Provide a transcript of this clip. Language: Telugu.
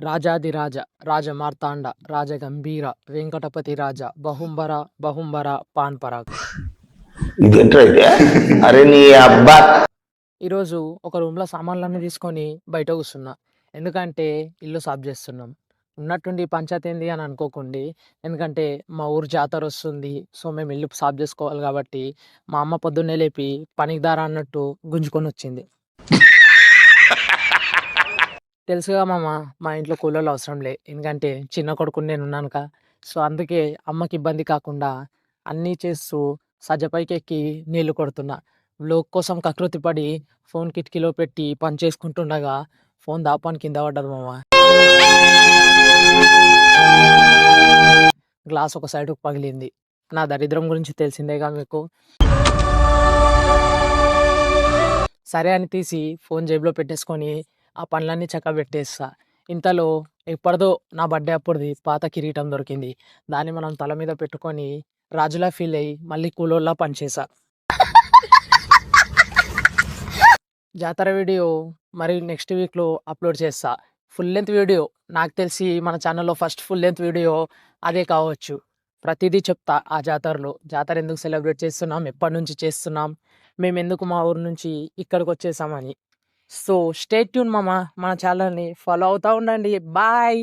రాజాదిరాజ రాజమార్తాండ రాజగంభీర వెంకటపతి రాజ బహుంబర బహుంబర పాన్ పరాగ్. ఇదేంట్రా ఇదే? అరే నీ అబ్బా ఈరోజు ఒక రూమ్లో సామాన్లన్నీ తీసుకొని బయట కూర్చున్నా. ఎందుకంటే ఇల్లు సాఫ్ చేస్తున్నాం. ఉన్నట్టుండి పంచాయతీ ఏంది అని అనుకోకండి. ఎందుకంటే మా ఊరు జాతర వస్తుంది. సో మేము ఇల్లు సాఫ్ చేసుకోవాలి కాబట్టి మా అమ్మ పొద్దున్నే లేపి పనికి దారా అన్నట్టు గుంజుకొని వచ్చింది. తెలుసుగా మామ, మా ఇంట్లో కూలోళ్ళు అవసరం లే. ఎందుకంటే చిన్న కొడుకుని నేను ఉన్నానుక. సో అందుకే అమ్మకి ఇబ్బంది కాకుండా అన్నీ చేస్తూ సజ్జపైకి ఎక్కి నీళ్లు కొడుతున్నా. వ్లోగ్ కోసం కకృతి పడి ఫోన్ కిటికీలో పెట్టి పని చేసుకుంటుండగా ఫోన్ దాపాని కింద పడ్డది మామ. గ్లాస్ ఒక సైడ్కు పగిలింది. నా దరిద్రం గురించి తెలిసిందేగా మీకు. సరే అని తీసి ఫోన్ జేబులో పెట్టేసుకొని ఆ పనులన్నీ చక్కబెట్టేస్తా. ఇంతలో ఎప్పటిదో నా బర్త్డే అప్పుడుది పాత కిరీటం దొరికింది. దాన్ని మనం తల మీద పెట్టుకొని రాజులా ఫీల్ అయ్యి మళ్ళీ కూలోల్లా పనిచేసా. జాతర వీడియో మరి నెక్స్ట్ వీక్లో అప్లోడ్ చేస్తా. Full length video. నాకు తెలిసి మన ఛానల్లో ఫస్ట్ ఫుల్ లెంత్ వీడియో అదే కావచ్చు. ప్రతిదీ చెప్తా. ఆ జాతర ఎందుకు సెలబ్రేట్ చేస్తున్నాం, ఎప్పటి నుంచి చేస్తున్నాం, మేము ఎందుకు మా ఊరు నుంచి ఇక్కడికి వచ్చేసామని. సో స్టే ట్యూన్ మామ. మన ఛానల్ని ఫాలో అవుతూ ఉండండి. బాయ్.